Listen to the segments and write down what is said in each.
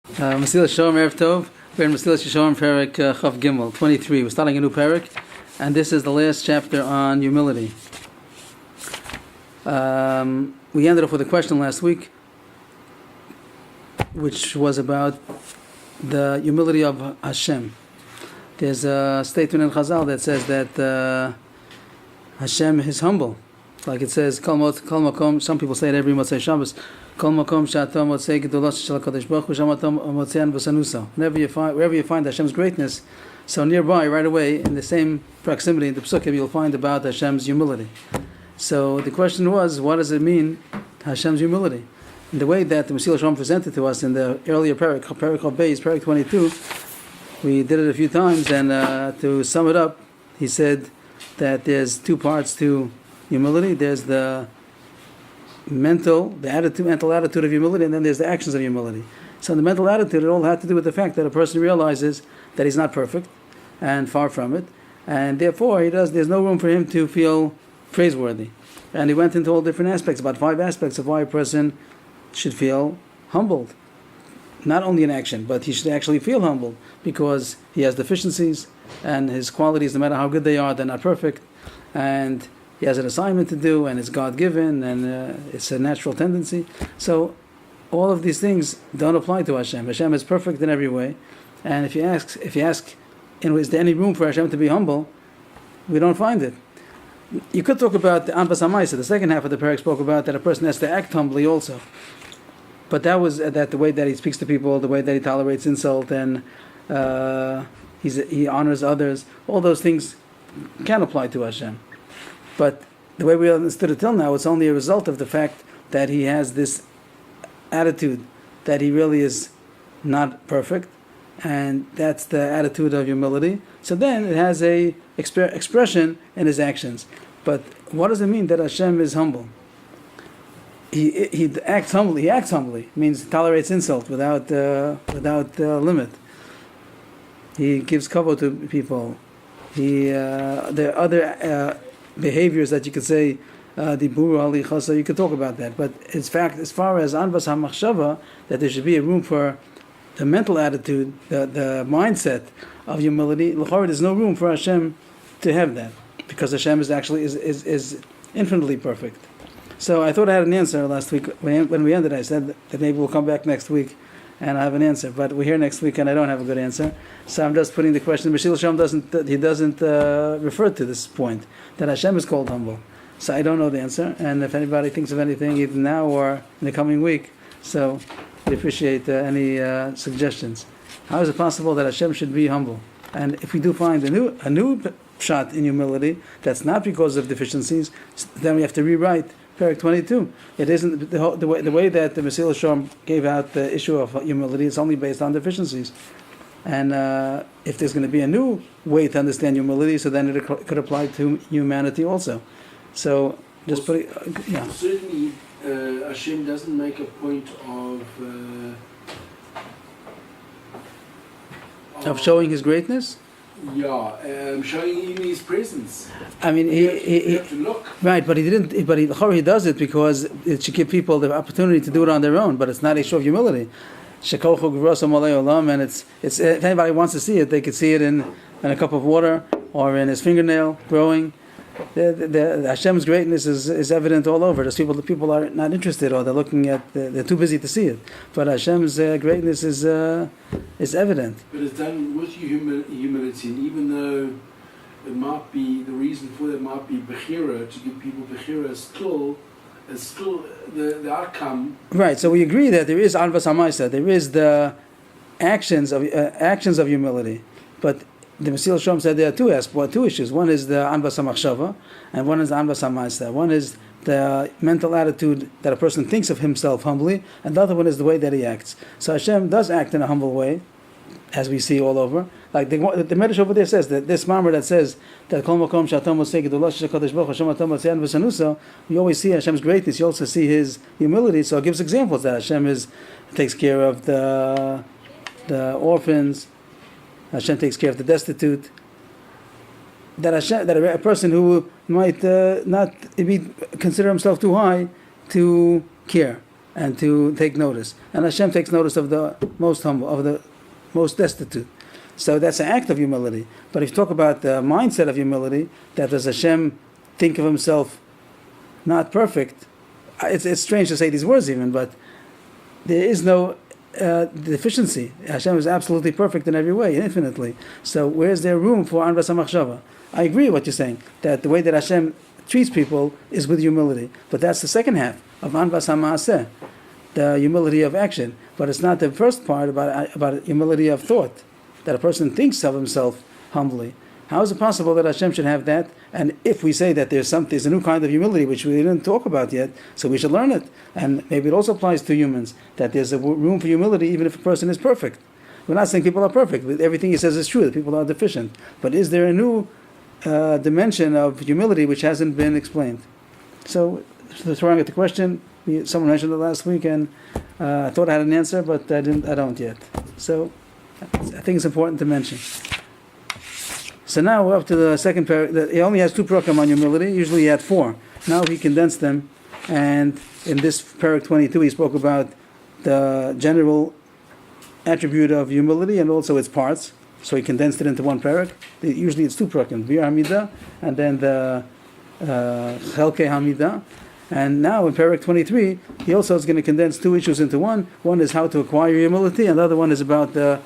Mesillas Yeshorim, Erev Tov. We're in Mesillas Yeshorim, Perek Chav Gimel, 23. We're starting a new Perek, and this is the last chapter on humility. We ended off with a question last week, which was about the humility of Hashem. There's a statement in Chazal that says that Hashem is humble. Like it says, Kol Makom, some people say it every Motzei Shabbos, Kol Makom Sha'atam Motzei Gedolos Shel HaKadosh Baruch Hu Shamatam Motzean V'Sanusa. Wherever you find Hashem's greatness, so nearby, right away, in the same proximity, in the Psukim, you'll find about Hashem's humility. So the question was, what does it mean, Hashem's humility? And the way that the Mesillas Yeshorim presented to us in the earlier Perek Beis, Perek 22, we did it a few times, and to sum it up, he said that there's two parts to humility. There's the mental attitude of humility, and then there's the actions of humility. So the mental attitude, it all had to do with the fact that a person realizes that he's not perfect, and far from it, and therefore there's no room for him to feel praiseworthy. And he went into all different aspects, about 5 aspects of why a person should feel humbled. Not only in action, but he should actually feel humbled, because he has deficiencies, and his qualities, no matter how good they are, they're not perfect, and he has an assignment to do, and it's God-given, and it's a natural tendency. So all of these things don't apply to Hashem. Hashem is perfect in every way, and if you ask, is there any room for Hashem to be humble? We don't find it. You could talk about the Anvas HaMaisa. The second half of the Perek spoke about that a person has to act humbly also. But that was that the way that he speaks to people, the way that he tolerates insult, and he honors others. All those things can apply to Hashem. But the way we understood it till now, it's only a result of the fact that he has this attitude that he really is not perfect, and that's the attitude of humility. So then it has a expression in his actions. But what does it mean that Hashem is humble? He acts humbly. He acts humbly. Means tolerates insult without limit. He gives kavod to people. There are other behaviors that you could say, dibur ali chasa. You could talk about that. But in fact, as far as anvas hamachshava, that there should be a room for the mental attitude, the mindset of humility. L'chorah, there's no room for Hashem to have that, because Hashem is actually is infinitely perfect. So I thought I had an answer last week when we ended. I said that maybe we'll come back next week and I have an answer. But we're here next week and I don't have a good answer. So I'm just putting the question. Mesillas Yeshorim doesn't refer to this point that Hashem is called humble. So I don't know the answer. And if anybody thinks of anything, either now or in the coming week, so we appreciate any suggestions. How is it possible that Hashem should be humble? And if we do find a new shot in humility, that's not because of deficiencies, then we have to rewrite Perek 22. It isn't the way that the Mesillas Yeshorim gave out the issue of humility. It's only based on deficiencies. And if there's going to be a new way to understand humility, so then it could apply to humanity also. So just put it, yeah. Certainly, Hashem doesn't make a point of showing His greatness. Yeah, showing even His presence. I mean, you have to look. Right, but he didn't. But he does it because it should give people the opportunity to do it on their own. But it's not a show of humility. And it's if anybody wants to see it, they could see it in a cup of water or in his fingernail growing. The Hashem's greatness is evident all over. There's the people are not interested, or they're looking at, they're too busy to see it. But Hashem's greatness is evident. But it's done with humility, and even though it might be, the reason for that might be bechira, to give people bechira, is still the outcome. Right. So we agree that there is anvas hamaisa, there is the actions of humility, but the Mesillas Yeshorim said there are two issues. One is the anvas hamachshava, and one is the anvas hamaisa. One is the mental attitude that a person thinks of himself humbly, and the other one is the way that he acts. So Hashem does act in a humble way, as we see all over. Like the Medrash over there says that this mamar that says that Kol Makom Sha'atam Motzei Gedolos Shel HaKadosh Baruch Hu Shamatam Motzean V'Sanusa, you always see Hashem's greatness. You also see His humility. So it gives examples that Hashem takes care of the orphans. Hashem takes care of the destitute. That a person who might not consider himself too high to care. and to take notice. And Hashem takes notice of the most humble, of the most destitute. So that's an act of humility. But if you talk about the mindset of humility, that does Hashem think of himself not perfect, it's strange to say these words even, but there is no deficiency. Hashem is absolutely perfect in every way, infinitely. So where's there room for Anvas HaMachshava? I agree with what you're saying, that the way that Hashem treats people is with humility. But that's the second half of Anvas HaMaaseh, the humility of action. But it's not the first part about humility of thought, that a person thinks of himself humbly. How is it possible that Hashem should have that? And if we say that there's a new kind of humility which we didn't talk about yet, so we should learn it. And maybe it also applies to humans, that there's a room for humility even if a person is perfect. We're not saying people are perfect. Everything he says is true, that people are deficient. But is there a new dimension of humility which hasn't been explained? So throwing at the question, someone mentioned it last week, and I thought I had an answer, but I don't yet. So I think it's important to mention. So now we're up to the second parak. He only has 2 parakim on humility. Usually he had 4. Now he condensed them, and in this parak 22 he spoke about the general attribute of humility and also its parts. So he condensed it into one parak. Usually it's 2 parakim, Bir Hamida, and then the Chelkei Hamida. And now in parak 23, he also is going to condense 2 issues into one. One is how to acquire humility, and the other one is about the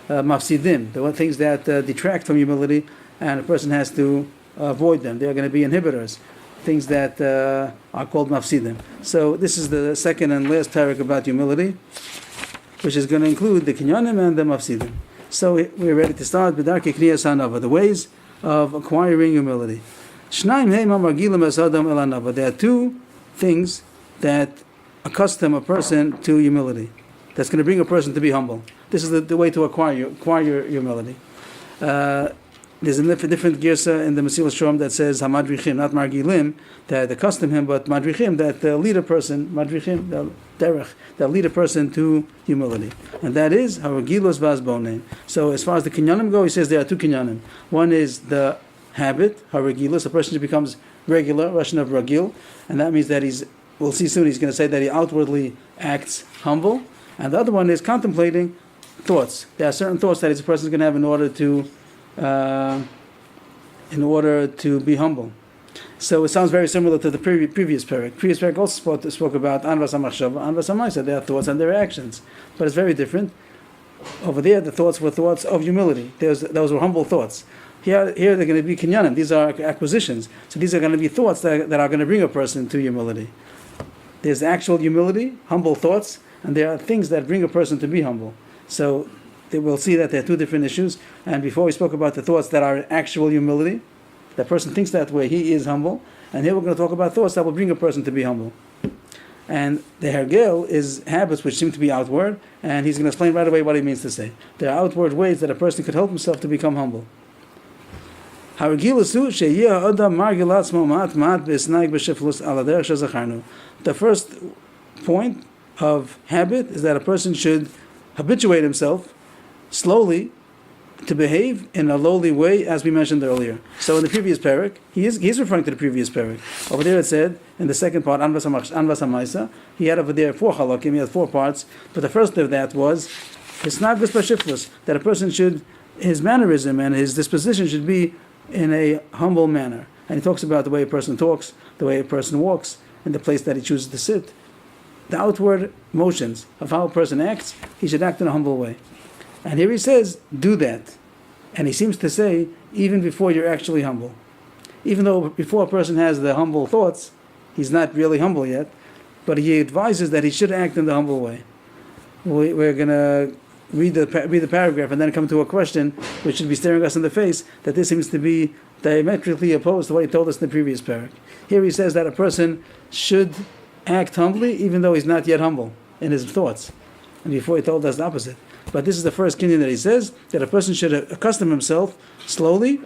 mafsidim, the things that detract from humility, and a person has to avoid them. They are going to be inhibitors, things that are called mafsidim. So this is the second and last parak about humility, which is going to include the kinyanim and the mafsidim. So we're ready to start with the ways of acquiring humility. There are 2 things that accustom a person to humility, that's going to bring a person to be humble. This is the way to acquire humility. There's a different girsa in the Mesillas Yeshorim that says hamadrichim, not margilim, that accustom him, but madrichim, that lead a person, madrichim, the derech, that lead a person to humility. And that is haragilos v'azbonim. So as far as the kinyanim go, he says there are 2 kinyanim. One is the habit, haragilos, a person who becomes regular, Russian of ragil, and that means that we'll see soon, he's going to say that he outwardly acts humble. And the other one is contemplating thoughts. There are certain thoughts that a person is going to have in order to be humble. So it sounds very similar to the previous parak. Previous parak also spoke about Anvas HaMachshava, Anvas HaMaaseh, their thoughts and their actions. But it's very different. Over there, the thoughts were thoughts of humility. Those were humble thoughts. Here they're going to be kinyanim. These are acquisitions. So these are going to be thoughts that are going to bring a person to humility. There's actual humility, humble thoughts, and there are things that bring a person to be humble. So we'll see that there are 2 different issues. And before we spoke about the thoughts that are actual humility, that person thinks that way, he is humble. And here we're going to talk about thoughts that will bring a person to be humble. And the hergel is habits which seem to be outward, and he's going to explain right away what he means to say. There are outward ways that a person could help himself to become humble. The first point of habit is that a person should habituate himself slowly to behave in a lowly way, as we mentioned earlier. So in the previous parak, he's referring to the previous parak. Over there it said, in the second part, Anvas HaMaaseh, he had over there 4 halakim, he had 4 parts, but the first of that was hisnagus b'shiflus, that a person should, his mannerism and his disposition should be in a humble manner. And he talks about the way a person talks, the way a person walks, and the place that he chooses to sit. The outward motions of how a person acts, he should act in a humble way. And here he says, do that. And he seems to say, even before you're actually humble. Even though before a person has the humble thoughts, he's not really humble yet, but he advises that he should act in the humble way. We're going to read the paragraph and then come to a question which should be staring us in the face, that this seems to be diametrically opposed to what he told us in the previous parak. Here he says that a person should act humbly even though he's not yet humble in his thoughts. And before he told us the opposite. But this is the first kinyan that he says, that a person should accustom himself slowly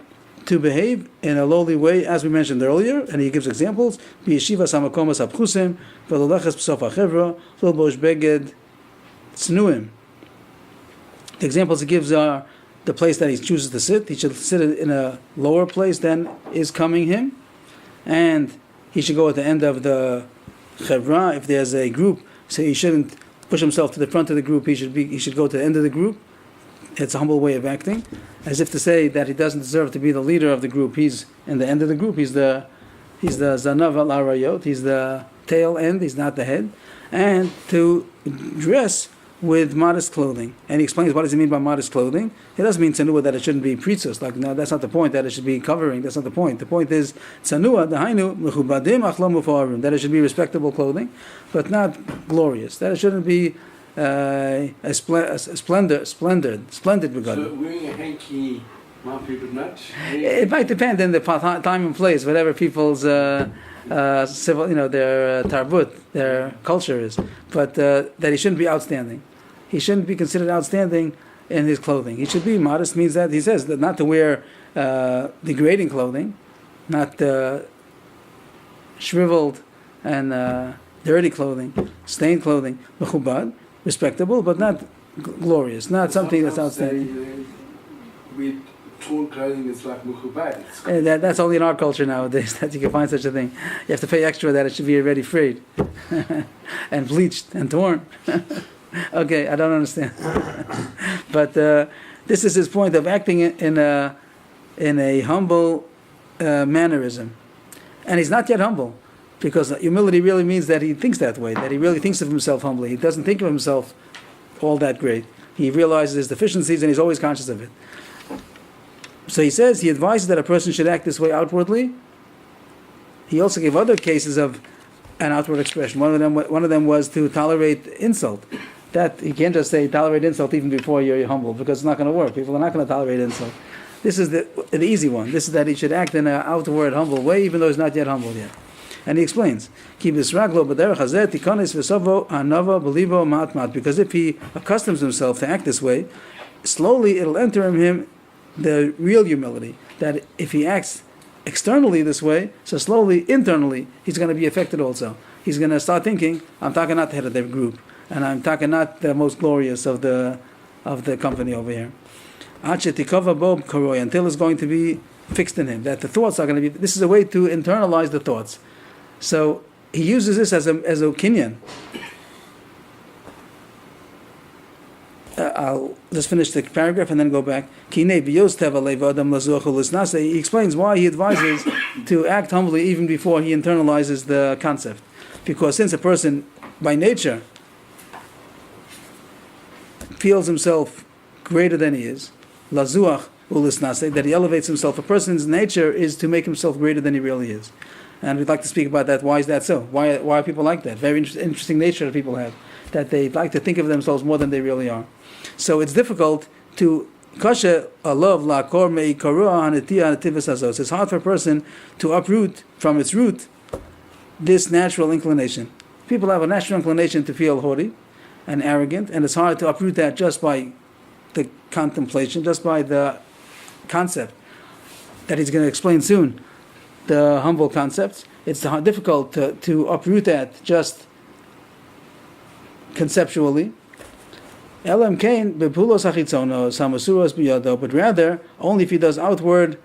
to behave in a lowly way, as we mentioned earlier, and he gives examples. Yeshivas Rabbi Akiva. The examples he gives are the place that he chooses to sit. He should sit in a lower place than is coming him, and he should go at the end of the chevra. If there's a group so he shouldn't push himself to the front of the group. He should go to the end of the group. It's a humble way of acting, as if to say that he doesn't deserve to be the leader of the group. He's in the end of the group. He's the zanav al arayot. He's the tail end. He's not the head. And to dress with modest clothing. And he explains what does he mean by modest clothing. It doesn't mean tzanua that it shouldn't be pritzus. Like, no, that's not the point, that it should be covering. That's not the point. The point is tzanua, dahainu, mechubadim achlo mufarim, that it should be respectable clothing, but not glorious. That it shouldn't be splendid regard. So wearing a hanky might be not. It might depend on the time and place, whatever people's civil, their tarbut, their culture is. But that he shouldn't be outstanding. He shouldn't be considered outstanding in his clothing. He should be modest. Means that he says that not to wear degrading clothing, not shriveled and dirty clothing, stained clothing, mechubad, respectable, but not glorious, not something that's outstanding. With torn clothing, it's like mechubad. That's only in our culture nowadays that you can find such a thing. You have to pay extra that it should be already frayed and bleached and torn. Okay, I don't understand. But this is his point of acting in a humble mannerism. And he's not yet humble, because humility really means that he thinks that way, that he really thinks of himself humbly. He doesn't think of himself all that great. He realizes his deficiencies and he's always conscious of it. So he says, he advises that a person should act this way outwardly. He also gave other cases of an outward expression. One of them was to tolerate insult. That you can't just say tolerate insult even before you're humble, because it's not going to work. People are not going to tolerate insult. This is the easy one. This is that he should act in an outward humble way, even though he's not yet humble yet. And he explains, because if he accustoms himself to act this way, slowly it'll enter in him the real humility. That if he acts externally this way, so slowly internally he's going to be affected also. He's going to start thinking, I'm talking not the head of the group, and I'm talking not the most glorious of the company over here. Until it's going to be fixed in him, that the thoughts are going to be. This is a way to internalize the thoughts. So he uses this as a kinyan. I'll just finish the paragraph and then go back. He explains why he advises to act humbly even before he internalizes the concept. Because since a person, by nature, feels himself greater than he is, lazuach ulisnase, that he elevates himself. A person's nature is to make himself greater than he really is. And we'd like to speak about that. Why is that so? Why are people like that? Very interesting nature that people have, that they like to think of themselves more than they really are. So it's difficult to kasha alav la'kor me'ikara hanatia hanativas hazos. It's hard for a person to uproot from its root this natural inclination. People have a natural inclination to feel haughty and arrogant, and it's hard to uproot that just by the contemplation, just by the concept that he's going to explain soon, the humble concepts. It's difficult to uproot that just conceptually. But rather, only if he does outward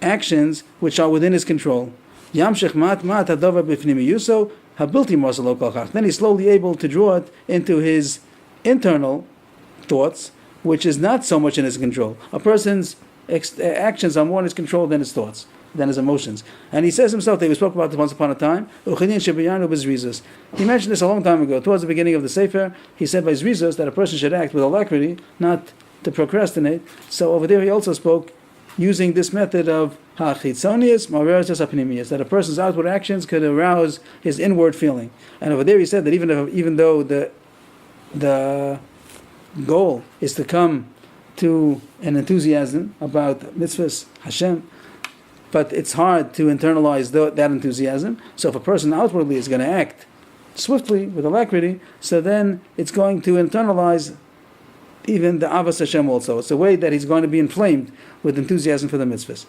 actions which are within his control. Then he's slowly able to draw it into his internal thoughts, which is not so much in his control. A person's actions are more in his control than his thoughts, than his emotions. And he says himself, that we spoke about this once upon a time, he mentioned this a long time ago. Towards the beginning of the Sefer, he said by Zrizos that a person should act with alacrity, not to procrastinate. So over there he also spoke using this method of that a person's outward actions could arouse his inward feeling. And over there he said that even though the goal is to come to an enthusiasm about mitzvahs, Hashem, but it's hard to internalize that enthusiasm. So if a person outwardly is going to act swiftly, with alacrity, so then it's going to internalize even the Avos Hashem also. It's a way that he's going to be inflamed with enthusiasm for the mitzvahs.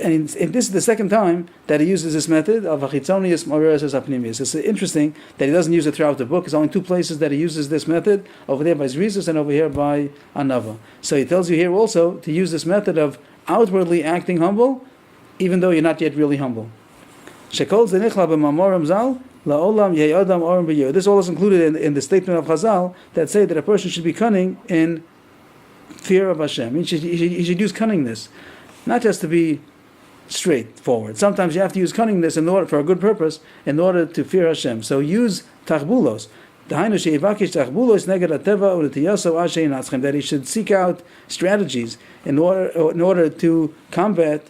And this is the second time that he uses this method of achitzonius moreres apnimius. It's interesting that he doesn't use it throughout the book. It's only two places that he uses this method, over there by Zrizos and over here by Anava. So he tells you here also to use this method of outwardly acting humble, even though you're not yet really humble. Shekol zenichla b'mamorim zal La'olam yehi adam orim b'yir. This all is included in the statement of Chazal that say that a person should be cunning in fear of Hashem. He should use cunningness, not just to be straightforward. Sometimes you have to use cunningness in order for a good purpose, in order to fear Hashem. So use tachbulos. That he should seek out strategies in order to combat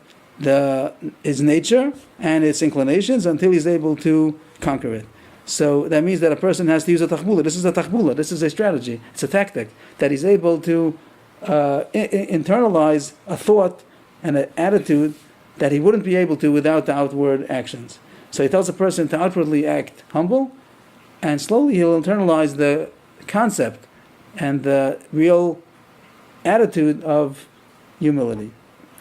his nature and its inclinations until he's able to conquer it. So that means that a person has to use a tachbula. This is a tachbula. This is a strategy. It's a tactic that he's able to internalize a thought and an attitude that he wouldn't be able to without the outward actions. So he tells a person to outwardly act humble, and slowly he'll internalize the concept and the real attitude of humility.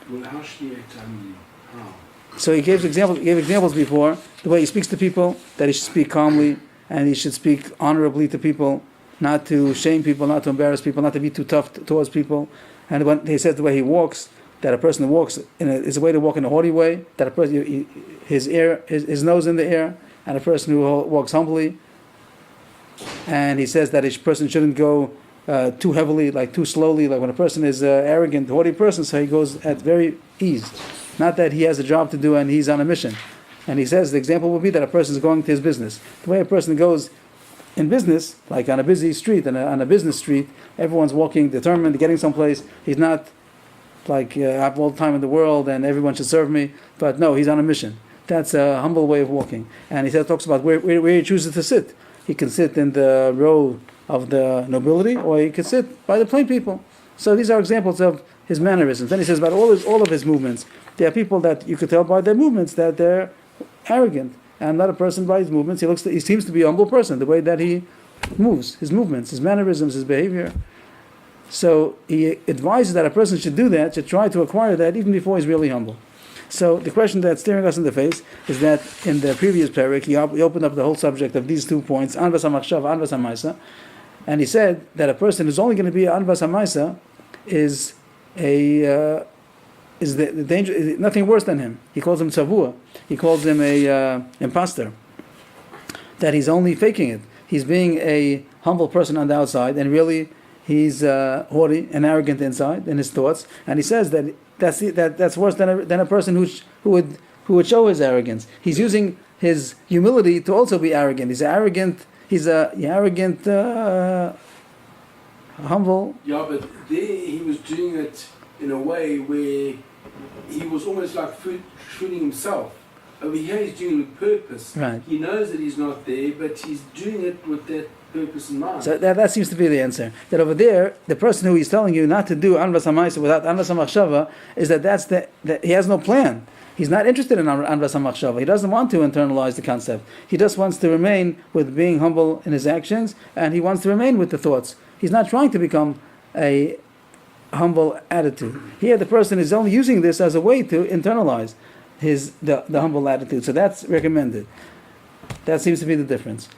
Well, how should he act humbly? How? So he gave examples before, the way he speaks to people, that he should speak calmly, and he should speak honorably to people, not to shame people, not to embarrass people, not to be too tough towards people. And when he says the way he walks, that a person who walks is a way to walk in a haughty way, that a person his nose in the air, and a person who walks humbly. And he says that a person shouldn't go too heavily, like too slowly, like when a person is arrogant, haughty person, so he goes at very ease. Not that he has a job to do and he's on a mission. And he says the example would be that a person is going to his business. The way a person goes in business, like on a busy street, on a business street, everyone's walking determined, getting someplace. He's not like, I have all the time in the world and everyone should serve me. But no, he's on a mission. That's a humble way of walking. And he talks about where he chooses to sit. He can sit in the row of the nobility, or he can sit by the plain people. So these are examples of his mannerisms. Then he says about all of his movements. There are people that you could tell by their movements that they're arrogant, and not a person by his movements. He seems to be a humble person, the way that he moves, his movements, his mannerisms, his behavior. So he advises that a person should do that, should try to acquire that even before he's really humble. So the question that's staring us in the face is that in the previous parak, he opened up the whole subject of these 2 points, Anvas HaMachshava, Anvas HaMaisa, and he said that a person who's only going to be Anvas HaMaisa is the danger, is nothing worse than him. He calls him Tzavua. He calls him a imposter. That he's only faking it. He's being a humble person on the outside, and really he's haughty and arrogant inside in his thoughts. And he says that that's worse than a person who would show his arrogance. He's using his humility to also be arrogant. He's arrogant, humble. Yeah, but there he was doing it in a way where he was almost like shooting himself. Over here he's doing it with purpose. Right. He knows that he's not there, but he's doing it with that purpose in mind. So that seems to be the answer. That over there, the person who is telling you not to do Anvas HaMaisa without Anvas HaMachshava is that he has no plan. He's not interested in Anvas HaMachshava. He doesn't want to internalize the concept. He just wants to remain with being humble in his actions, and he wants to remain with the thoughts. He's not trying to become a humble attitude. Here the person is only using this as a way to internalize the humble attitude. So that's recommended. That seems to be the difference.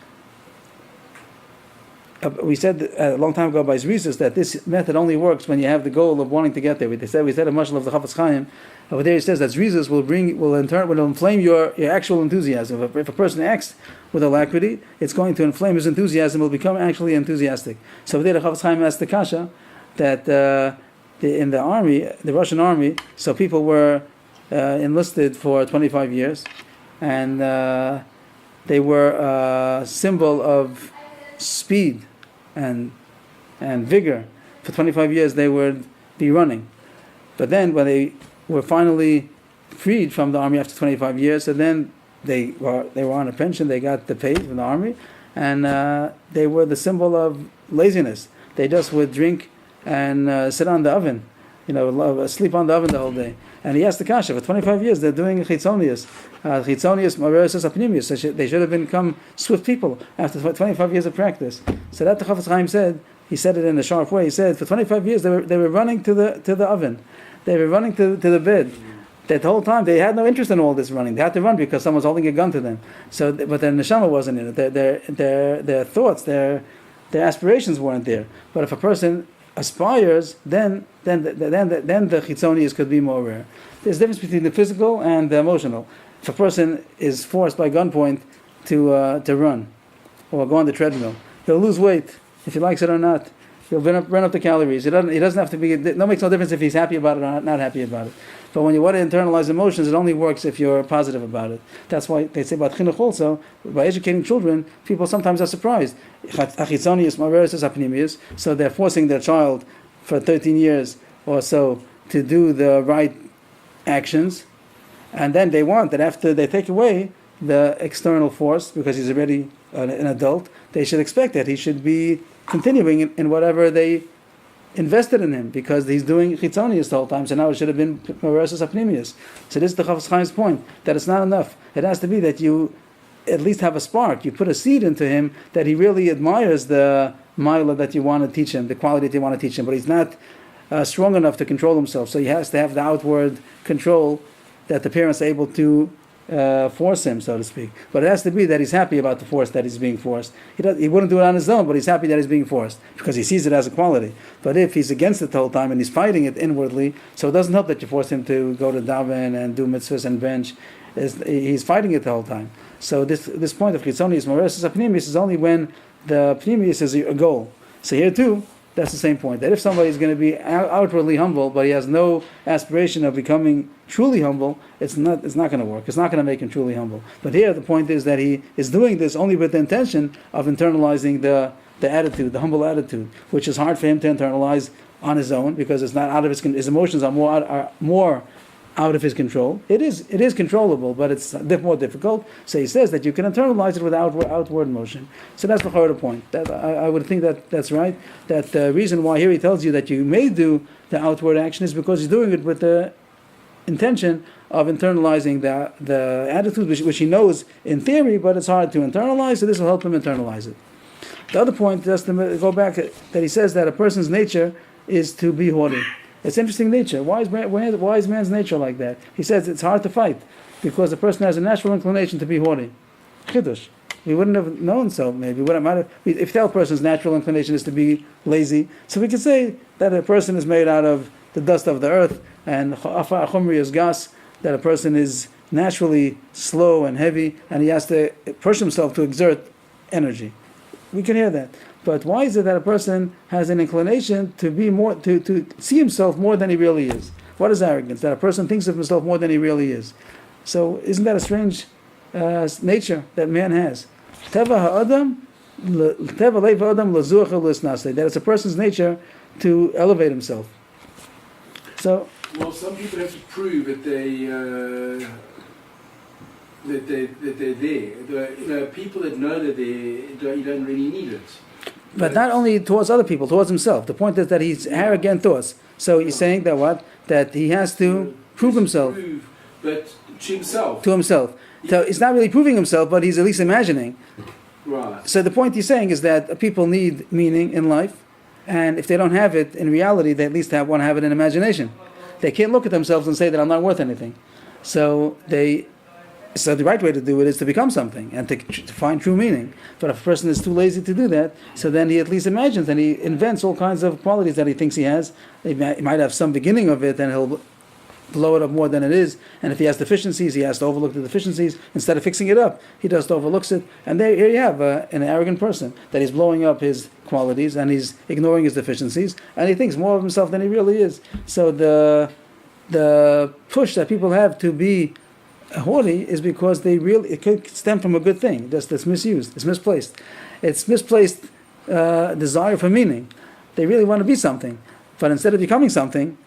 We said a long time ago by Zrizus that this method only works when you have the goal of wanting to get there. We said a mashal of the Chafetz Chaim. Over there he says that Zrizus will inflame your actual enthusiasm. If a person acts with alacrity, it's going to inflame his enthusiasm. Will become actually enthusiastic. So over there the Chafetz Chaim asked the kasha that in the army, the Russian army, so people were enlisted for 25 years, and they were a symbol of speed and vigor. For 25 years they would be running. But then when they were finally freed from the army after 25 years, so then they were on a pension, they got the pay from the army, and they were the symbol of laziness. They just would drink and sit on the oven, sleep on the oven the whole day. And he asked the kasha, for 25 years they're doing chitzonius, maresis apnimius. So they should have become swift people after 25 years of practice. So that the Chafetz Chaim said, he said it in a sharp way. He said for 25 years they were running to the oven, they were running to the bed. That whole time they had no interest in all this running. They had to run because someone's holding a gun to them. So, but their neshama wasn't in it. Their thoughts, their aspirations weren't there. But if a person aspires, then the chitzonius could be more rare. There's a difference between the physical and the emotional. If a person is forced by gunpoint to run or go on the treadmill. He'll lose weight if he likes it or not. He'll burn up the calories. He doesn't have to be. It makes no difference if he's happy about it or not happy about it. But when you want to internalize emotions, it only works if you're positive about it. That's why they say about chinuch also, by educating children, people sometimes are surprised. So they're forcing their child for 13 years or so to do the right actions, and then they want that after they take away the external force, because he's already an adult, they should expect that he should be continuing in whatever they invested in him, because he's doing chitzonius the whole time, so now it should have been versus apnimius. So this is the Chafetz Chaim's point, that it's not enough. It has to be that you at least have a spark. You put a seed into him that he really admires the mila that you want to teach him, the quality that you want to teach him, but he's not strong enough to control himself. So he has to have the outward control that the parents are able to force him, so to speak. But it has to be that he's happy about the force that he's being forced. He wouldn't do it on his own, but he's happy that he's being forced because he sees it as a quality. But if he's against it the whole time and he's fighting it inwardly, so it doesn't help that you force him to go to daven and do mitzvahs and bench. He's fighting it the whole time. So this point of chitzonius moresis apnimius is only when the pnimius is a goal. So here too, that's the same point. That if somebody is going to be outwardly humble, but he has no aspiration of becoming truly humble, it's not going to work. It's not going to make him truly humble. But here the point is that he is doing this only with the intention of internalizing the attitude, the humble attitude, which is hard for him to internalize on his own, because it's not out of his emotions are more out of his control. It is controllable, but it's more difficult. So he says that you can internalize it with outward motion. So that's the harder point. That I would think that's right. That the reason why here he tells you that you may do the outward action is because he's doing it with the intention of internalizing the attitude, which he knows in theory, but it's hard to internalize. So this will help him internalize it. The other point, just to go back, that he says that a person's nature is to be haughty. It's interesting nature. Why is man's nature like that? He says it's hard to fight because a person has a natural inclination to be haughty. Chiddush. We wouldn't have known so. Maybe if you tell a person's natural inclination is to be lazy, so we can say that a person is made out of the dust of the earth and chumri is gas. That a person is naturally slow and heavy, and he has to push himself to exert energy. We can hear that. But why is it that a person has an inclination to be more, to see himself more than he really is? What is arrogance? That a person thinks of himself more than he really is. So isn't that a strange nature that man has? That it's a person's nature to elevate himself. So, well, some people have to prove that they're there. People that know that you don't really need it. But not only towards other people, towards himself. The point is that he's arrogant to us. So he's saying that what? That he has to prove himself. But to himself. To himself. So he's not really proving himself, but he's at least imagining. Right. So the point he's saying is that people need meaning in life, and if they don't have it in reality, they at least want to have it in imagination. They can't look at themselves and say that I'm not worth anything. So the right way to do it is to become something and to find true meaning. But if a person is too lazy to do that, so then he at least imagines and he invents all kinds of qualities that he thinks he has. He might have some beginning of it, and he'll blow it up more than it is. And if he has deficiencies, he has to overlook the deficiencies. Instead of fixing it up, he just overlooks it. And here you have an arrogant person that he's blowing up his qualities and he's ignoring his deficiencies, and he thinks more of himself than he really is. So the push that people have to be haughty is because it could stem from a good thing. That's misused. It's misplaced. It's misplaced desire for meaning. They really want to be something, but instead of becoming something,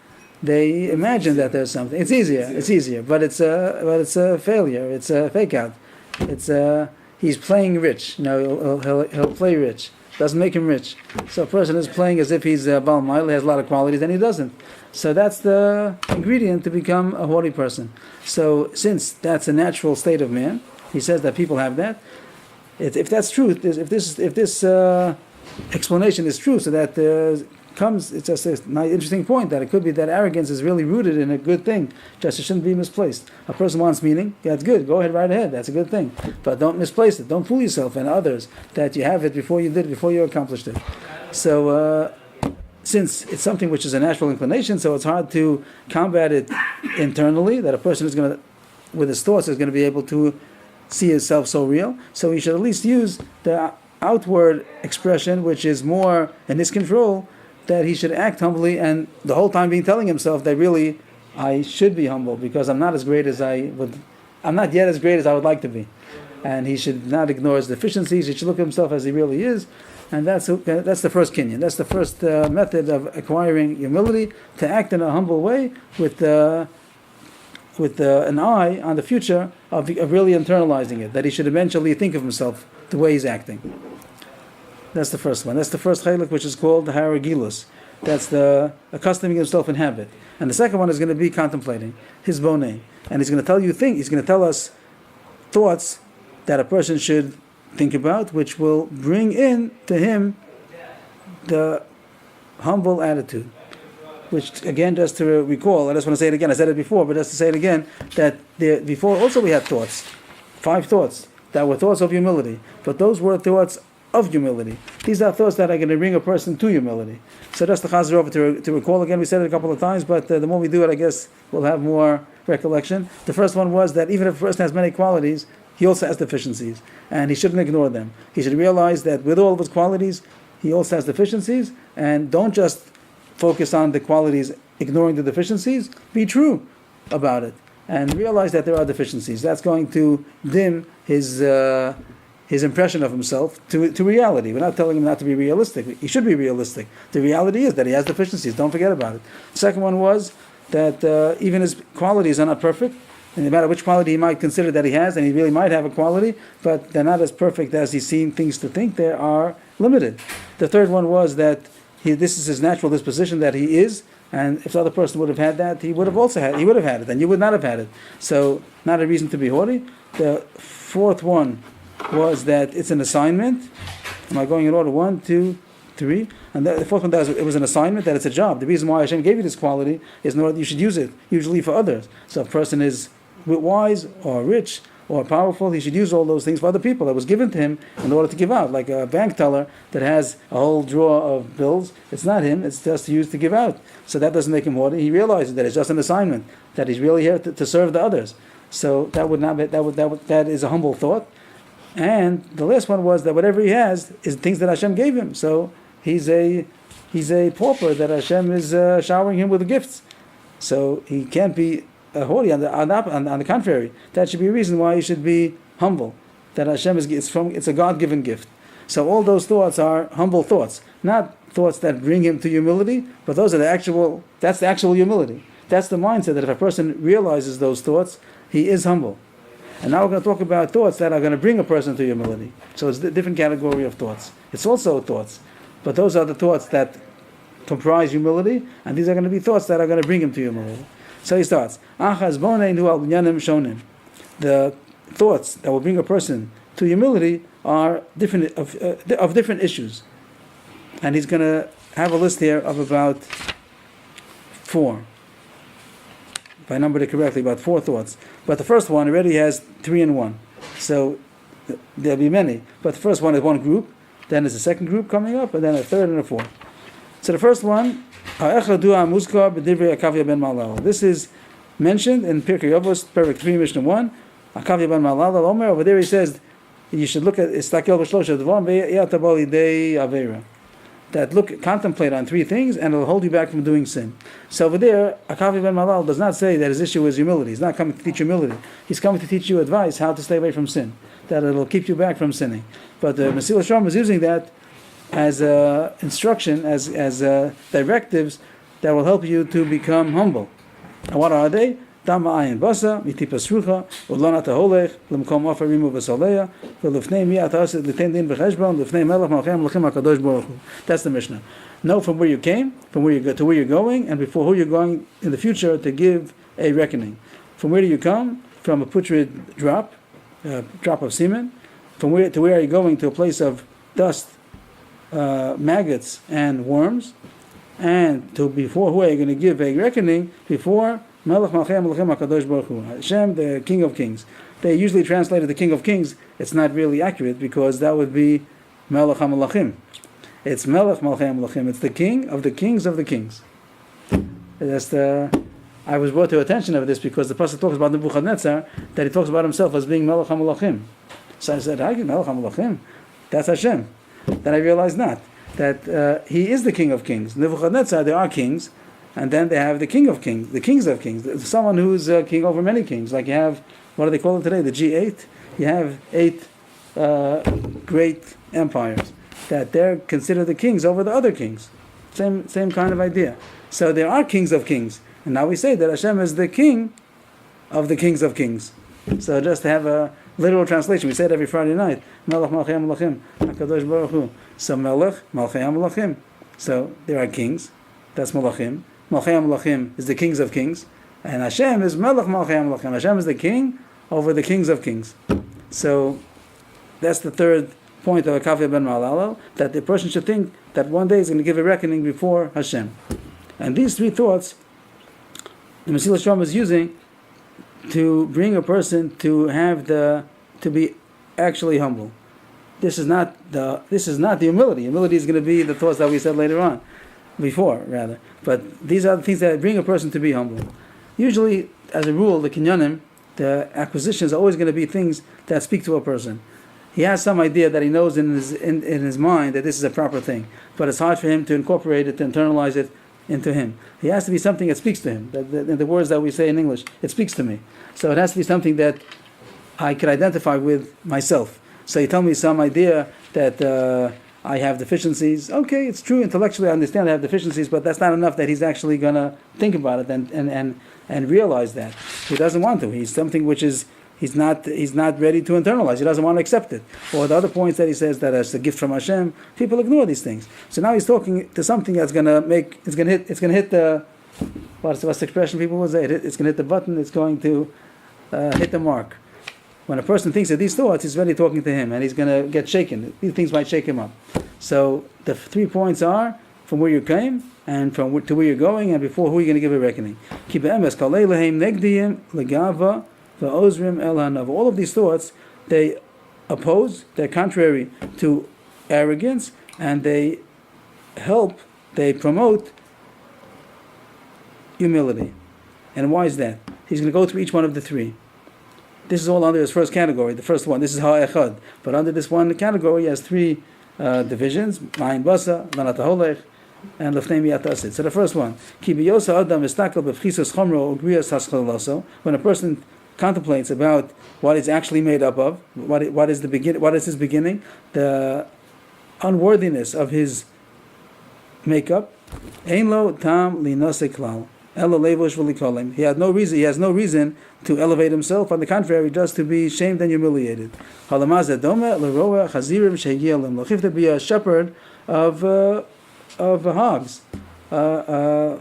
they imagine that there's something. It's easier, but it's a failure. It's a fake out. He's playing rich. He'll play rich. Doesn't make him rich. So a person is playing as if he's Baal Ma'il, has a lot of qualities, and he doesn't. So that's the ingredient to become a haughty person. So since that's a natural state of man, he says that people have that. If that's true, if this explanation is true, so that it's just a nice, interesting point that it could be that arrogance is really rooted in a good thing. Just it shouldn't be misplaced. A person wants meaning, yeah, it's good. Go ahead, right ahead. That's a good thing. But don't misplace it. Don't fool yourself and others that you have it before you accomplished it. So since it's something which is a natural inclination, so it's hard to combat it internally. That a person is going to, with his thoughts, is going to be able to see himself so real. So he should at least use the outward expression, which is more in his control, that he should act humbly, and the whole time being telling himself that really I should be humble because I'm not as great as I'm not yet as great as I would like to be. And he should not ignore his deficiencies. He should look at himself as he really is. And that's the first kinyan. That's the first method of acquiring humility, to act in a humble way with an eye on the future of really internalizing it, that he should eventually think of himself the way he's acting. That's the first one. That's the first chaylik, which is called the haragilus. That's the accustoming himself in habit. And the second one is going to be contemplating, his boneh. And he's going to tell you things, he's going to tell us thoughts that a person should think about, which will bring in to him the humble attitude. Which, again, just to recall, I just want to say it again, I said it before, but just to say it again, that before also we had thoughts, 5 thoughts, that were thoughts of humility. But those were thoughts of humility. These are thoughts that are going to bring a person to humility. So just to chazer over to recall again, we said it a couple of times, but the more we do it, I guess we'll have more recollection. The first one was that even if a person has many qualities, he also has deficiencies, and he shouldn't ignore them. He should realize that with all of his qualities, he also has deficiencies, and don't just focus on the qualities, ignoring the deficiencies. Be true about it, and realize that there are deficiencies. That's going to dim his impression of himself to reality. We're not telling him not to be realistic. He should be realistic. The reality is that he has deficiencies. Don't forget about it. The second one was that even his qualities are not perfect. And no matter which quality he might consider that he has, and he really might have a quality, but they're not as perfect as he's seen things to think. They are limited. The third one was that this is his natural disposition that he is, and if the other person would have had that, he would have had it, and you would not have had it. So, not a reason to be haughty. The fourth one was that it's an assignment. Am I going in order? 1, 2, 3. And the fourth one, it was an assignment, that it's a job. The reason why Hashem gave you this quality is in order that you should use it, usually for others. So if a person is wise or rich or powerful, he should use all those things for other people. That was given to him in order to give out. Like a bank teller that has a whole drawer of bills, it's not him, it's just used to give out. So that doesn't make him haughty. He realizes that it's just an assignment, that he's really here to serve the others. So that would not be, that is a humble thought. And the last one was that whatever he has is things that Hashem gave him. So he's a pauper that Hashem is showering him with gifts. So he can't be haughty. On the contrary, that should be a reason why he should be humble. That Hashem it's a God-given gift. So all those thoughts are humble thoughts, not thoughts that bring him to humility, but those are that's the actual humility. That's the mindset that if a person realizes those thoughts, he is humble. And now we're going to talk about thoughts that are going to bring a person to humility. So it's a different category of thoughts. It's also thoughts, but those are the thoughts that comprise humility, and these are going to be thoughts that are going to bring him to humility. So he starts, the thoughts that will bring a person to humility are different of different issues. And he's going to have a list here of about 4. If I numbered it correctly, about 4 thoughts. But the first one already has 3 in 1. So there'll be many. But the first one is one group, then there's a second group coming up, and then a third and a fourth. So the first one, this is mentioned in Pirkei Avos, Perek 3, Mishnah 1. Akavya ben Malal Omer, over there he says, you should look at that contemplate on 3 things, and it'll hold you back from doing sin. So over there, Akavya ben Malal does not say that his issue is humility. He's not coming to teach humility. He's coming to teach you advice how to stay away from sin, that it'll keep you back from sinning. But the Mesillas Yeshorim is using that as instruction, as directives that will help you to become humble. And what are they? Dama ayin basa, mitipas rucha, ulona taholech, lemkom ofer rimu v'soleya, v'lefnei mi'at ha'asid l'tein din v'cheshbon, l'fnei melech malchem l'chim ha'kadosh baruch hu. That's the Mishnah. Know from where you came, from where you go to where you're going, and before who you're going in the future to give a reckoning. From where do you come? From a putrid drop of semen. From where to where are you going? To a place of dust, maggots and worms. And to before who are you going to give a reckoning? Before Melech Malchem Melchem HaKadosh Baruch Hu, Hashem, the King of Kings. They usually translated the King of Kings. It's not really accurate because that would be Melech HaMelachim. It's Melech Malchem Melachim. It's the King of the Kings of the Kings. That's the I was brought to attention of this because the pasuk talks about Nebuchadnezzar, that he talks about himself as being Melech HaMelachim. So I said, Melech HaMelachim? That's Hashem. Then I realized not. That he is the King of Kings. Nebuchadnezzar, there are kings, and then they have the King of Kings, the Kings of Kings. Someone who's king over many kings. Like you have, what do they call it today? The G8. You have 8 great empires that they're considered the kings over the other kings. Same kind of idea. So there are kings of kings. And now we say that Hashem is the king of the kings of kings. So just to have a literal translation, we say it every Friday night. Melech Malchei HaMelachim, HaKadosh Baruch Hu. So Melech Malchei HaMelachim. So there are kings. That's Malachim. Malchei HaMelachim is the kings of kings. And Hashem is Melech Malchei HaMelachim. Hashem is the king over the kings of kings. So that's the third point of Akavia ben Malalo, that the person should think that one day he's going to give a reckoning before Hashem. And these three thoughts, the Mesillas Yeshorim is using to bring a person to have to be actually humble. This is not the humility. Humility is going to be the thoughts that we said before. But these are the things that bring a person to be humble. Usually, as a rule, the kinyanim, the acquisitions, are always going to be things that speak to a person. He has some idea that he knows in his mind that this is a proper thing, but it's hard for him to incorporate it, to internalize it into him. He has to be something that speaks to him. In the words that we say in English, it speaks to me. So it has to be something that I can identify with myself. So you tell me some idea that I have deficiencies. Okay, it's true. Intellectually, I understand I have deficiencies, but that's not enough that he's actually going to think about it and realize that. He doesn't want to. He's something which is he's not ready to internalize. He doesn't want to accept it. Or the other points that he says that as a gift from Hashem, people ignore these things. So now he's talking to something that's going to hit the, what's the expression people will say? It's going to hit the button. It's going to hit the mark. When a person thinks of these thoughts, he's really talking to him, and he's going to get shaken. These things might shake him up. So the 3 points are from where you came, and to where you're going, and before who you're going to give a reckoning. Of all of these thoughts, they oppose, they're contrary to arrogance, and they promote humility. And why is that? He's going to go through each one of the 3. This is all under his first category, the first one. This is ha'echad. But under this one category, he has 3 divisions: ma'in basa, lanat holech, and lefnei miyat asid. So the first one, ki biyosa adam istakel b'chisos chomro ugrias haschalaso. When a person contemplates about what it's actually made up of, what is his beginning, the unworthiness of his makeup. Ein lo tam linose klal. He has no reason to elevate himself. On the contrary, just to be shamed and humiliated. If to be a shepherd of hogs, a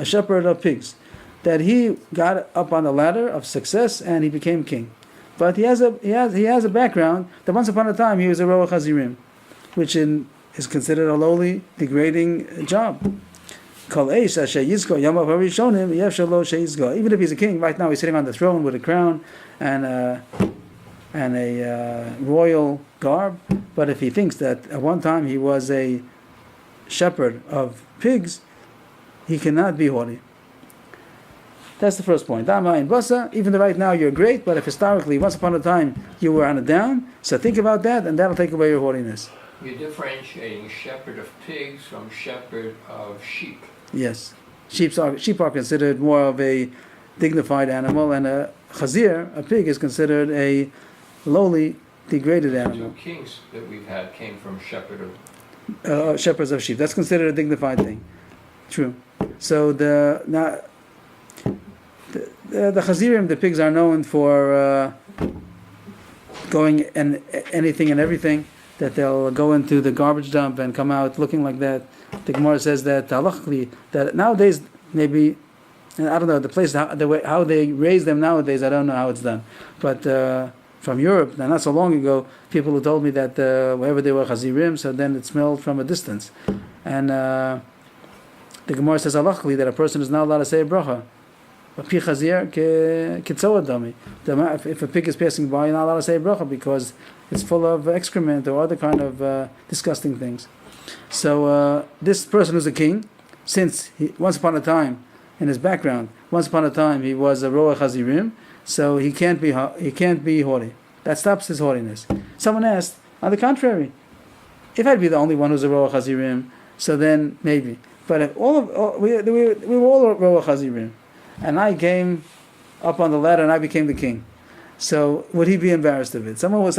shepherd of pigs, that he got up on the ladder of success and he became king. But he has a background that once upon a time he was a roa chazirim, which is considered a lowly, degrading job. Even if he's a king, right now he's sitting on the throne with a crown and a royal garb. But if he thinks that at one time he was a shepherd of pigs, he cannot be haughty. That's the first point. Even though right now you're great, but if historically, once upon a time, you were on a down, so think about that, and that'll take away your haughtiness. You're differentiating shepherd of pigs from shepherd of sheep. Yes. Sheep are considered more of a dignified animal, and a chazir, a pig, is considered a lowly, degraded animal. The 2 kings that we've had came from shepherds of sheep. That's considered a dignified thing. True. So the chazirim, the pigs, are known for going and anything and everything, that they'll go into the garbage dump and come out looking like that. The Gemara says that halachically, that nowadays maybe, I don't know the place how they raise them nowadays. I don't know how it's done, but from Europe, not so long ago, people who told me that wherever they were chazirim, so then it smelled from a distance, and the Gemara says halachically that a person is not allowed to say a bracha. If a pig is passing by, you're not allowed to say a bracha because it's full of excrement or other kind of disgusting things. So this person who's a king, since once upon a time in his background. Once upon a time, he was a Roach Hazirim, so he can't be haughty. That stops his haughtiness. Someone asked, on the contrary, if I'd be the only one who's a Roach Hazirim, so then maybe. But if we were all Roach Hazirim, and I came up on the ladder and I became the king. So would he be embarrassed of it? Someone was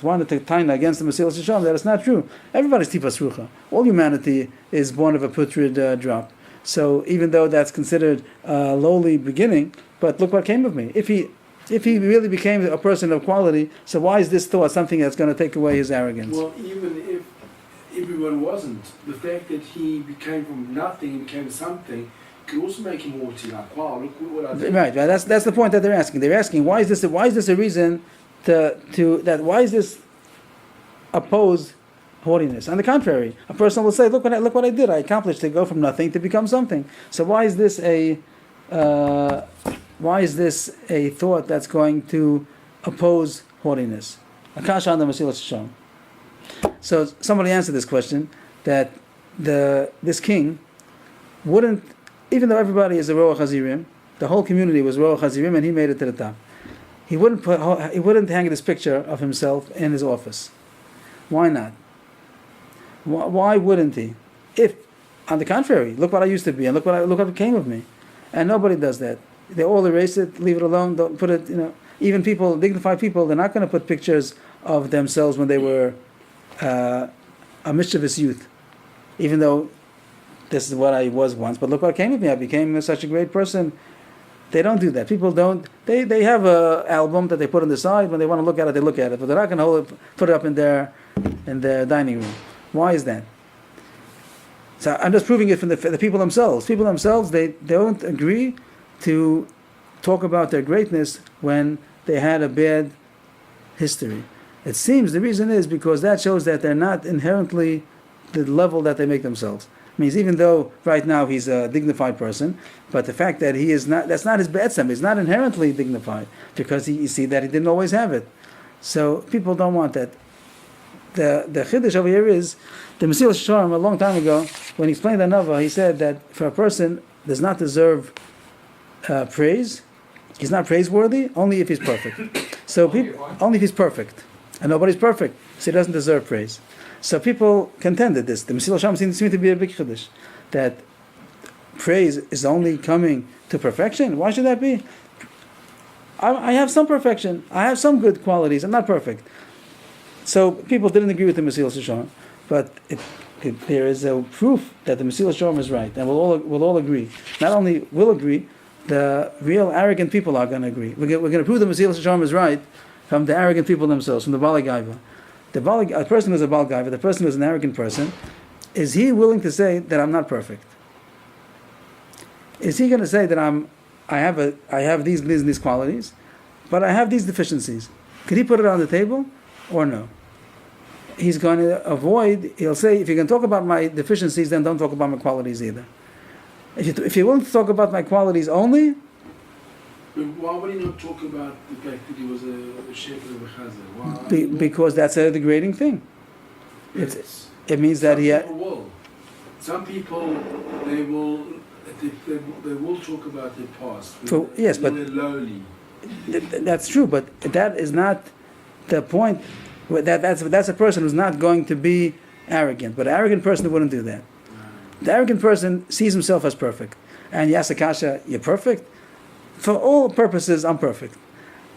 wanted to taina against the Mesillas Yeshorim that it's not true. Everybody's tipas rucha. All humanity is born of a putrid drop. So even though that's considered a lowly beginning, but look what came of me. If he really became a person of quality, so why is this thought something that's going to take away his arrogance? Well, even if everyone wasn't, the fact that he became from nothing and became something could also make him haughty. Like, wow, look what I did. Right. That's the point that they're asking. They're asking why is this a reason why is this oppose haughtiness? On the contrary, a person will say, look what I did. I accomplished to go from nothing to become something. So why is this a thought that's going to oppose haughtiness? Akasha on the Mesillas Yeshorim. So somebody answered this question that this king wouldn't, even though everybody is a Roach Hazirim, the whole community was Roach Hazirim, and he made it to the top. He wouldn't hang this picture of himself in his office. Why not? Why wouldn't he? If, on the contrary, look what I used to be, and look what became of me, and nobody does that. They all erase it, leave it alone, don't put it. Even people, dignified people, they're not going to put pictures of themselves when they were a mischievous youth, even though this is what I was once, but look what came of me. I became such a great person. They don't do that. People don't. They have an album that they put on the side. When they want to look at it, they look at it. But they're not going to put it up in their dining room. Why is that? So I'm just proving it from the people themselves. People themselves, they don't agree to talk about their greatness when they had a bad history. It seems the reason is because that shows that they're not inherently the level that they make themselves. Means even though right now he's a dignified person, but the fact that he is not, that's not his be'etzem, he's not inherently dignified, because you see that he didn't always have it. So people don't want that. The chiddush over here is, the Mesillas Yeshorim a long time ago, when he explained the Nava, he said that for a person does not deserve praise, he's not praiseworthy, only if he's perfect. So only if he's perfect. And nobody's perfect, so he doesn't deserve praise. So people contended this. The Mesillas Yeshorim seems to be a big chiddush, that praise is only coming to perfection. Why should that be? I have some perfection. I have some good qualities. I'm not perfect. So people didn't agree with the Mesillas Yeshorim, but there is a proof that the Mesillas Yeshorim is right, and we'll all agree. Not only will agree, the real arrogant people are going to agree. We're going to prove the Mesillas Yeshorim is right from the arrogant people themselves, from the Baalei Gaiva. A person who's a Baal Gaiva, the person who's an arrogant person, is he willing to say that I'm not perfect? Is he going to say that I have these qualities, but I have these deficiencies? Could he put it on the table, or no? He's going to avoid. He'll say, if you can talk about my deficiencies, then don't talk about my qualities either. If you're willing to talk about my qualities only. But why would he not talk about the fact that he was a shepherd of a chazar? Because that's a degrading thing. It means that Some people they will talk about their past. Yes, but they're lowly. That's true, but that is not the point. That's a person who's not going to be arrogant. But an arrogant person wouldn't do that. The arrogant person sees himself as perfect, and yes, Akasha, you're perfect. For all purposes, I'm perfect.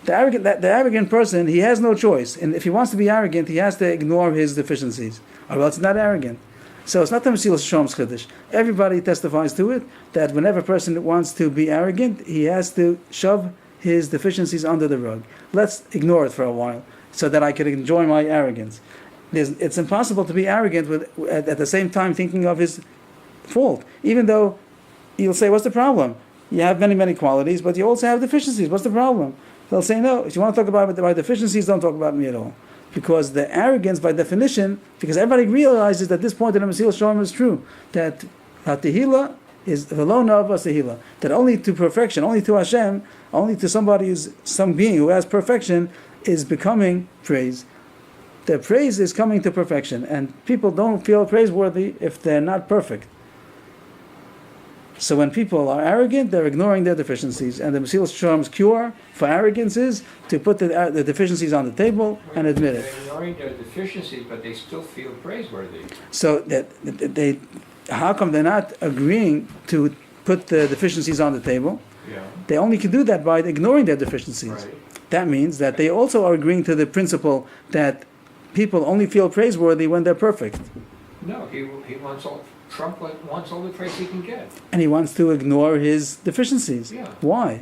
The arrogant person, he has no choice, and if he wants to be arrogant, he has to ignore his deficiencies, or else he's not arrogant. So it's not the Mesillas Yeshorim's chiddush. Everybody testifies to it that whenever a person wants to be arrogant, he has to shove his deficiencies under the rug. Let's ignore it for a while, so that I can enjoy my arrogance. It's impossible to be arrogant at the same time thinking of his fault, even though you'll say, what's the problem? You have many, many qualities, but you also have deficiencies. What's the problem? They'll say, no, if you want to talk about my deficiencies, don't talk about me at all. Because the arrogance, by definition, because everybody realizes that this point in the Mesillas Yeshorim is true, that Tehillah is v'lo nava tehillah, that only to perfection, only to Hashem, only to somebody some being who has perfection, is becoming praise. The praise is coming to perfection, and people don't feel praiseworthy if they're not perfect. So when people are arrogant, they're ignoring their deficiencies. And the Mesillas Yeshorum's cure for arrogance is to put the deficiencies on the table and admit it. They're ignoring their deficiencies, but they still feel praiseworthy. So that they, how come they're not agreeing to put the deficiencies on the table? Yeah. They only can do that by ignoring their deficiencies. Right. That means that they also are agreeing to the principle that people only feel praiseworthy when they're perfect. No, he wants all. Trump wants all the praise he can get. And he wants to ignore his deficiencies. Yeah. Why?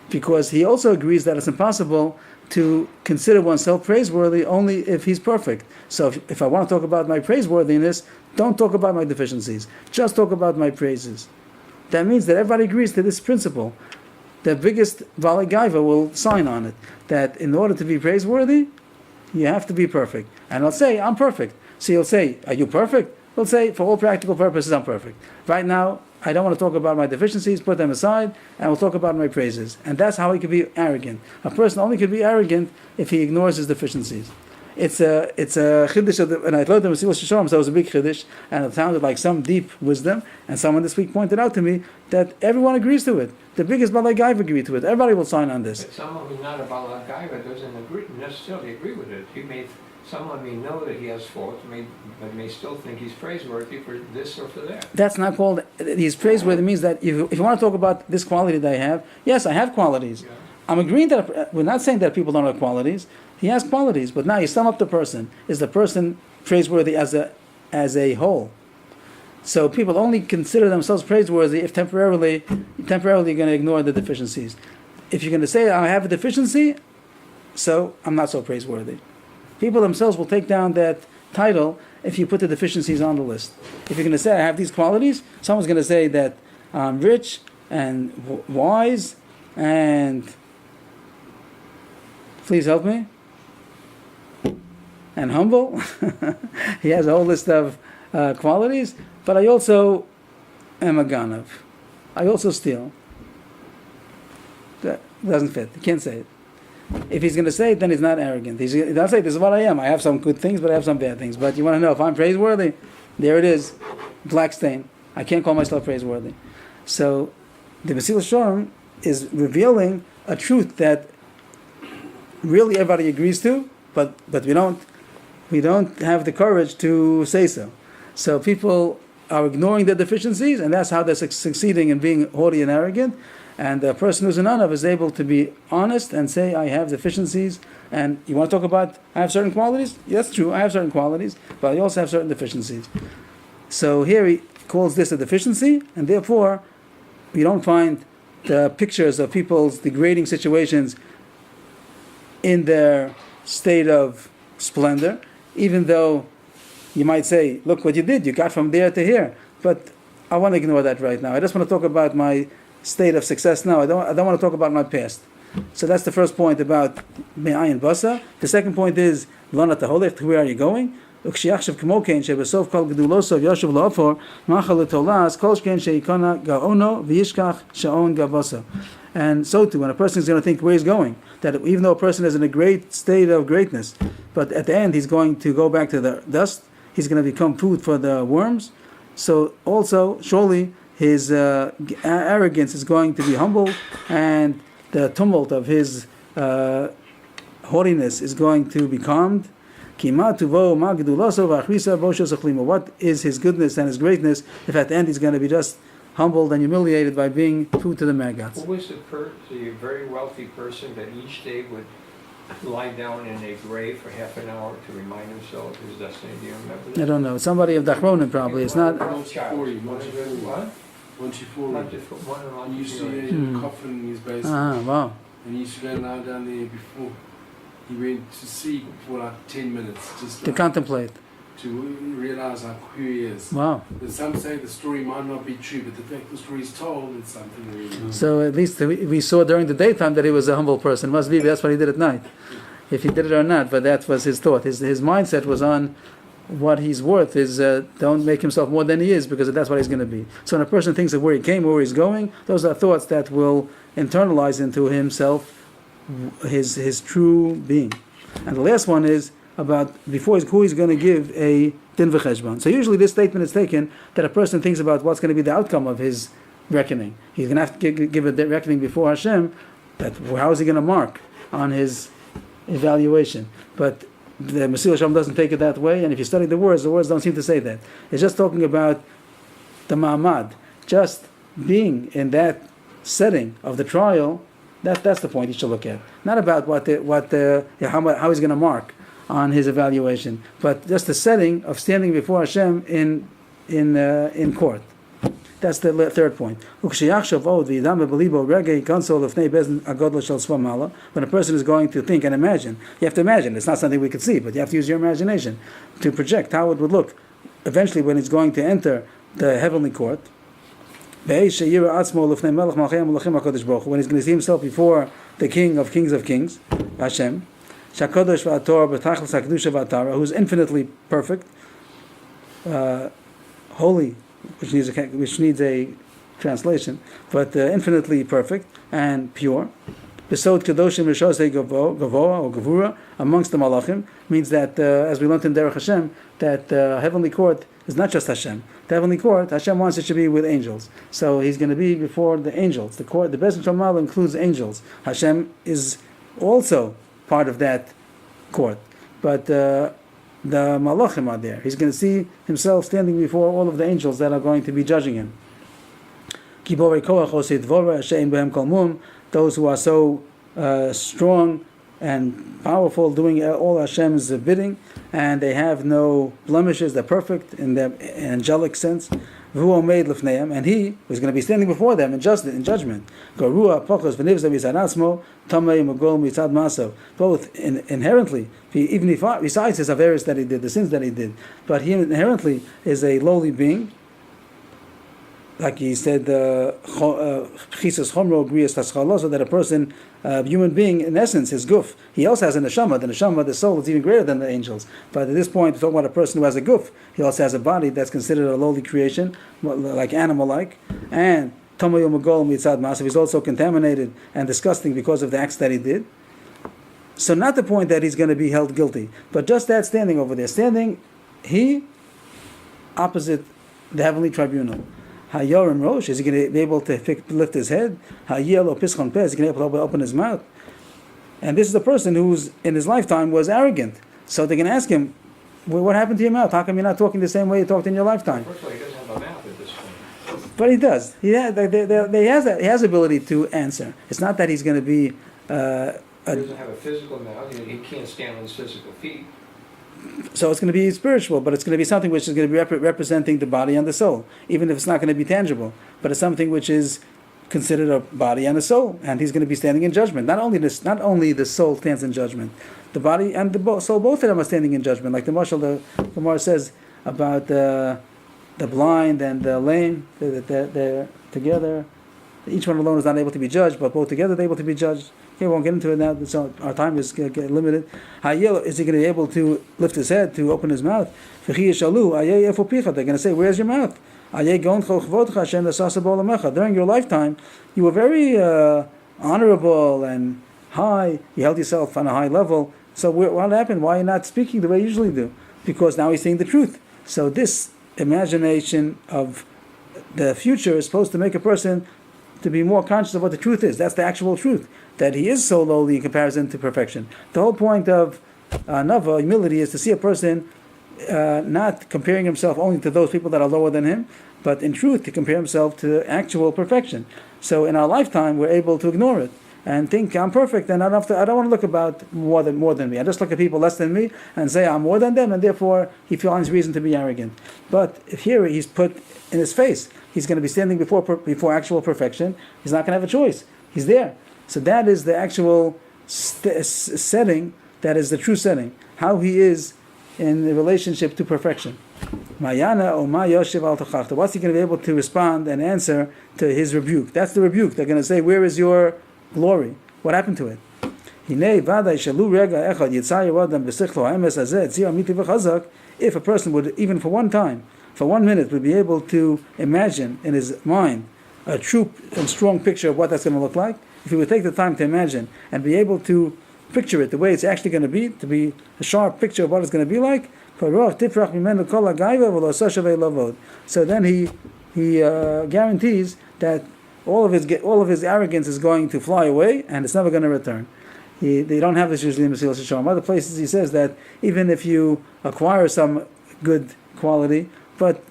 Because he also agrees that it's impossible to consider oneself praiseworthy only if he's perfect. So if I want to talk about my praiseworthiness, don't talk about my deficiencies. Just talk about my praises. That means that everybody agrees to this principle. The biggest Baalei Gaiva will sign on it, that in order to be praiseworthy, you have to be perfect. And I'll say, I'm perfect. So you'll say, are you perfect? We'll say, for all practical purposes, I'm perfect. Right now, I don't want to talk about my deficiencies, put them aside, and we'll talk about my praises. And that's how he could be arrogant. A person only could be arrogant if he ignores his deficiencies. It's a chiddush, and I learned the Mesillas Yeshorim, so it was a big chiddush, and it sounded like some deep wisdom, and someone this week pointed out to me that everyone agrees to it. The biggest Baalei Gaiva agreed to it. Everybody will sign on this. But someone who's not a Baalei Gaiva doesn't necessarily agree with it. Someone may know that he has faults, but may still think he's praiseworthy for this or for that. That's not called, he's praiseworthy means that if you want to talk about this quality that I have, yes, I have qualities. Yeah. I'm agreeing that, we're not saying that people don't have qualities. He has qualities, but now you sum up the person. Is the person praiseworthy as a whole? So people only consider themselves praiseworthy if temporarily you're going to ignore the deficiencies. If you're going to say, I have a deficiency, so I'm not so praiseworthy. People themselves will take down that title if you put the deficiencies on the list. If you're going to say, I have these qualities, someone's going to say that I'm rich and wise and, please help me, and humble. He has a whole list of qualities, but I also am a ganav. I also steal. That doesn't fit. You can't say it. If he's going to say it, then he's not arrogant. He'll say, this is what I am. I have some good things, but I have some bad things. But you want to know if I'm praiseworthy? There it is. Black stain. I can't call myself praiseworthy. So the Mesillas Yeshorim is revealing a truth that really everybody agrees to, but we don't have the courage to say so. So people are ignoring their deficiencies, and that's how they're succeeding in being haughty and arrogant. And the person who's a nanav is able to be honest and say, I have deficiencies. And you want to talk about, I have certain qualities? Yes, that's true, I have certain qualities, but I also have certain deficiencies. So here he calls this a deficiency, and therefore we don't find the pictures of people's degrading situations in their state of splendor, even though you might say, look what you did, you got from there to here. But I want to ignore that right now. I just want to talk about my state of success now. I don't want to talk about my past. So that's the first point about me'ayin basa. The second point is, where are you going? And so too, when a person is going to think where he's going, that even though a person is in a great state of greatness, but at the end he's going to go back to the dust, he's going to become food for the worms. So also, surely, his arrogance is going to be humbled, and the tumult of his haughtiness is going to be calmed. What is his goodness and his greatness if at the end he's going to be just humbled and humiliated by being food to the maggots? Who was the very wealthy person that each day would lie down in a grave for half an hour to remind himself of his destiny? Do you remember that? I don't know. Somebody of Dachronim probably. It's not. What? And you see a coffin in his basement. Wow. And he used to go lie down there before he went to sleep for like 10 minutes. Just To contemplate. To realize who he is. Wow. And some say the story might not be true, but the fact the story is told, it's something really. So at least we saw during the daytime that he was a humble person. Must be that's what he did at night. If he did it or not, but that was his thought. His mindset was on what he's worth is don't make himself more than he is, because that's what he's going to be. So when a person thinks of where he came, where he's going, those are thoughts that will internalize into himself his true being. And the last one is about who he's going to give a din v'cheshbon. So usually this statement is taken that a person thinks about what's going to be the outcome of his reckoning. He's going to have to give a reckoning before Hashem. That how is he going to mark on his evaluation? But the Mesillas Yeshorim doesn't take it that way, and if you study the words don't seem to say that. It's just talking about the ma'amad, just being in that setting of the trial. That's the point you should look at. Not about how he's going to mark on his evaluation, but just the setting of standing before Hashem in court. That's the third point. When a person is going to think and imagine, you have to imagine. It's not something we could see, but you have to use your imagination to project how it would look eventually when he's going to enter the heavenly court. When he's going to see himself before the King of Kings, Hashem, who's infinitely perfect, holy, which needs a translation, but infinitely perfect and pure. Besod Kedoshim Rishosei Gavoa or Gavura amongst the Malachim means that, as we learned in Derech Hashem, that the heavenly court is not just Hashem. The heavenly court, Hashem wants it to be with angels. So he's going to be before the angels. The court, the Beis Shammai includes angels. Hashem is also part of that court. But the Malachim are there. He's going to see himself standing before all of the angels that are going to be judging him. Those who are so strong and powerful, doing all Hashem's bidding, and they have no blemishes, they're perfect in their angelic sense. And he was going to be standing before them in judgment. Both inherently, even besides his avarice that he did, the sins that he did, but he inherently is a lowly being. Like he said, so that a person, human being, in essence, his guf, he also has a neshama. The neshama, the soul, is even greater than the angels. But at this point, we're talking about a person who has a guf. He also has a body that's considered a lowly creation, like animal-like. And Tomayo Magol Mitzad Masav, he's also contaminated and disgusting because of the acts that he did. So not the point that he's going to be held guilty, but just that standing over there. He opposite the heavenly tribunal. HaYorim Rosh, is he going to be able to lift his head? HaYelo Pischon Peh, is he going to be able to open his mouth? And this is a person who's in his lifetime was arrogant. So they're going to ask him, well, what happened to your mouth? How come you're not talking the same way you talked in your lifetime? First of all, he doesn't have a mouth at this point. But he does. He has ability to answer. It's not that he's going to be... He doesn't have a physical mouth. He can't stand on his physical feet. So it's going to be spiritual, but it's going to be something which is going to be representing the body and the soul, even if it's not going to be tangible. But it's something which is considered a body and a soul, and he's going to be standing in judgment. Not only the soul stands in judgment, the body and the soul, both of them are standing in judgment. Like the Marshal, the Gemara says about the blind and the lame, they're together. Each one alone is not able to be judged, but both together they're able to be judged. Okay, we won't get into it now, so our time is limited. Is he going to be able to lift his head, to open his mouth? They're going to say, where's your mouth? During your lifetime, you were very honorable and high. You held yourself on a high level. So what happened? Why are you not speaking the way you usually do? Because now he's saying the truth. So this imagination of the future is supposed to make a person to be more conscious of what the truth is. That's the actual truth, that he is so lowly in comparison to perfection. The whole point of Nava, humility, is to see a person not comparing himself only to those people that are lower than him, but in truth to compare himself to actual perfection. So in our lifetime, we're able to ignore it and think I'm perfect, and I don't want to look about more than me. I just look at people less than me and say I'm more than them, and therefore he finds reason to be arrogant. But if here he's put in his face, he's going to be standing before actual perfection. He's not going to have a choice. He's there. So that is the actual setting. That is the true setting. How he is in the relationship to perfection. Mayana or Ma Yoshev al Tachachta. What's he going to be able to respond and answer to his rebuke? That's the rebuke. They're going to say, where is your glory? What happened to it? If a person would, even for one time, for 1 minute, would be able to imagine in his mind a true and strong picture of what that's going to look like, if he would take the time to imagine and be able to picture it the way it's actually going to be a sharp picture of what it's going to be like. So then he guarantees that all of his arrogance is going to fly away and it's never going to return. They don't have this usually in Mesillas Yeshorim. Other places he says that even if you acquire some good quality, but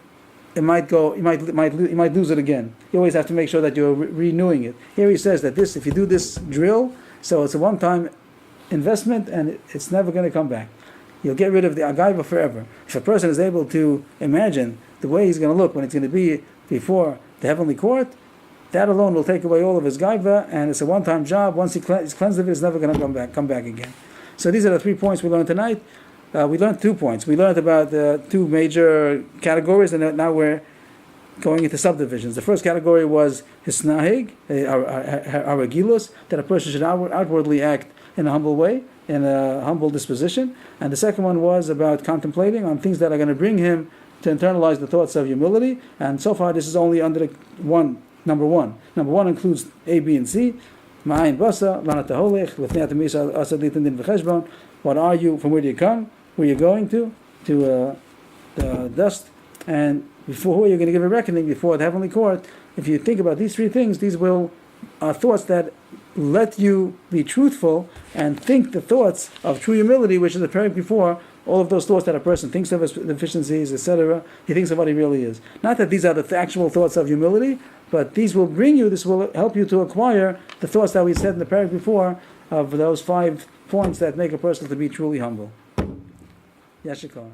it might go, you might lose it again. You always have to make sure that you're renewing it. Here he says that if you do this drill, so it's a one-time investment and it's never going to come back. You'll get rid of the agaiva forever. If a person is able to imagine the way he's going to look when it's going to be before the heavenly court, that alone will take away all of his gaiva, and it's a one-time job. Once he's cleansed of it, it's never going to come back again. So these are the 3 points we learned tonight. We learned 2 points. We learned about the 2 major categories, and now we're going into subdivisions. The first category was hisnahig, aragilus, that a person should outwardly act in a humble way, in a humble disposition. And the second one was about contemplating on things that are going to bring him to internalize the thoughts of humility. And so far, this is only under number one. Number one includes A, B, and C. Ma'ayin basa, lanat holech, l'fnei atamisa asad litin din v'cheshbon. What are you? From where do you come? Where are you going to? To the dust. And before who are you going to give a reckoning before the heavenly court? If you think about these 3 things, these are thoughts that let you be truthful and think the thoughts of true humility, which is the period before. All of those thoughts that a person thinks of as deficiencies, etc., he thinks of what he really is. Not that these are the actual thoughts of humility, but this will help you to acquire the thoughts that we said in the paragraph before of those 5 points that make a person to be truly humble. Yashikar.